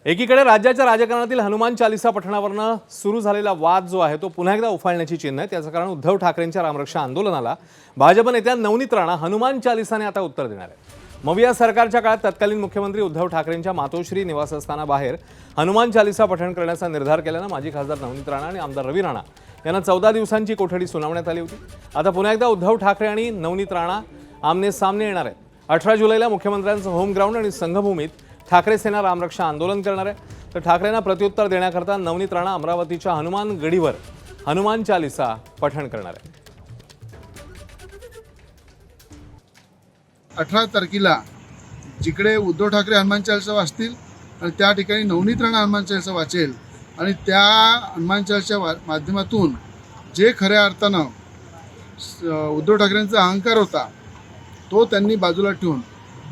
एकीकडे राज्याच्या राजकारणातील हनुमान चालीसा पठणावरनं सुरू झालेला वाद जो आहे तो पुन्हा एकदा उफाळण्याची चिन्ह आहे। त्याचं कारण उद्धव ठाकरेंच्या रामरक्षा आंदोलनाला भाजप नेत्या नवनीत राणा हनुमान चालीसाने आता उत्तर देणार आहे। मविया सरकारच्या काळात तत्कालीन मुख्यमंत्री उद्धव ठाकरेंच्या मातोश्री निवासस्थानाबाहेर हनुमान चालीसा पठण करण्याचा निर्धार केल्यानं माजी खासदार नवनीत राणा आणि आमदार रवी राणा यांना 14 दिवसांची कोठडी सुनावण्यात आली होती। आता पुन्हा एकदा उद्धव ठाकरे आणि नवनीत राणा आमने सामने येणार आहेत। 18 जुलैला मुख्यमंत्र्यांचं होम ग्राउंड आणि संघभूमीत ठाकरे सेना रामरक्षा आंदोलन करणार आहे। तर ठाकरेंना प्रत्युत्तर देण्याकरता नवनीत राणा अमरावतीच्या हनुमान गडीवर हनुमान चालीसा पठण करणार आहे। 18 तारखेला जिकडे उद्धव ठाकरे हनुमान चालीसा वाचतील आणि त्या ठिकाणी नवनीत राणा हनुमान चालीसा वाचेल आणि त्या हनुमान चालीसाच्या माध्यमातून जे खऱ्या अर्थानं उद्धव ठाकरेंचा अहंकार होता तो त्यांनी बाजूला ठेवून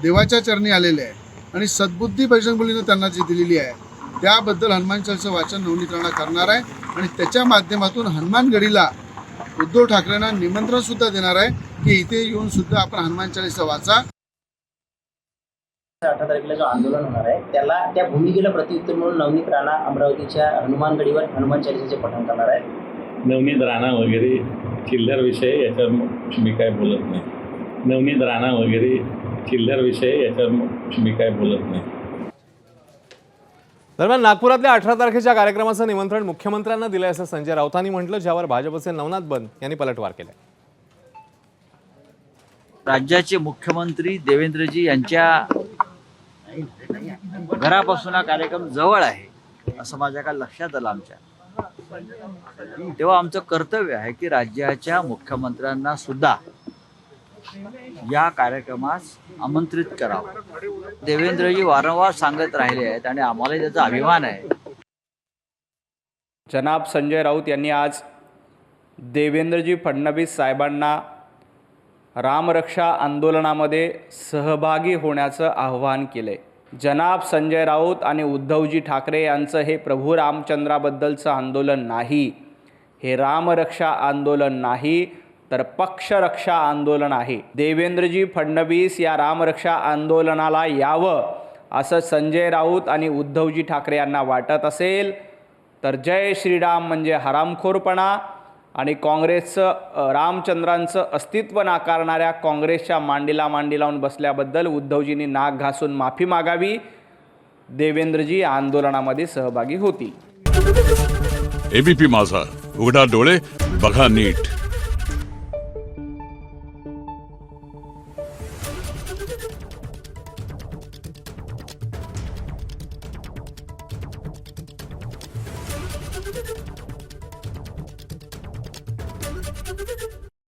देवाच्या चरणी आलेले आहे आणि सद्बुद्धी बजरंग बलीनं त्यांना जी दिलेली आहे त्याबद्दल हनुमान चालीसा वाचन नवनीत राणा करणार आहे आणि त्याच्या माध्यमातून हनुमान गडीला उद्धव ठाकरेंना निमंत्रण सुद्धा देणार आहे की इथे येऊन सुद्धा आपण हनुमान चालीसा वाचा। 18 तारखेला जो आंदोलन होणार आहे त्याला त्या भूमिकेला प्रत्युत्तर म्हणून नवनीत राणा अमरावतीच्या हनुमान गडीवर हनुमान चालीसाचे पठण करणार आहे। नवनीत राणा वगैरे चिल्लर विषय याच्यावर मी काय बोलत नाही। नवनीत राणा वगैरे चिल्लर विषय याच्यावर मी काय बोलत नाही। दरम्यान नागपुरातल्या 18 तारखेच्या कार्यक्रमाचं निमंत्रण मुख्यमंत्र्यांना दिलं असं संजय राऊतांनी म्हटलं, ज्यावर भाजपचे नवनाथ बन यांनी पलटवार केला। राज्याचे मुख्यमंत्री देवेंद्रजी यांच्या घरापासून हा कार्यक्रम जवळ आहे असं माझ्या काल लक्षात आलं आमच्या। तेव्हा आमचं कर्तव्य आहे की राज्याच्या मुख्यमंत्र्यांना सुद्धा या कार्यक्रमास आमंत्रित करावं। देवेंद्रजी वारंवार सांगत राहिले आहेत आणि आम्हालाही त्याचा अभिमान आहे। जनाब संजय राऊत यांनी आज देवेंद्रजी फडणवीस साहेबांना रामरक्षा आंदोलनामध्ये सहभागी होण्याचं आवाहन केले। जनाब संजय राऊत आणि उद्धवजी ठाकरे यांचं हे प्रभू रामचंद्राबद्दलचं आंदोलन नाही, हे रामरक्षा आंदोलन नाही तर पक्षरक्षा आंदोलन आहे। देवेंद्रजी फडणवीस या रामरक्षा आंदोलनाला यावं असं संजय राऊत आणि उद्धवजी ठाकरे यांना वाटत असेल तर जय श्रीराम म्हणजे हरामखोरपणा आणि काँग्रेसचं रामचंद्रांचं अस्तित्व नाकारणाऱ्या काँग्रेसच्या मांडीला मांडी लावून बसल्याबद्दल उद्धवजींनी नाक घासून माफी मागावी। देवेंद्रजी या आंदोलनामध्ये सहभागी होतील। एबीपी माझा, उघडा डोळे बघा नीट।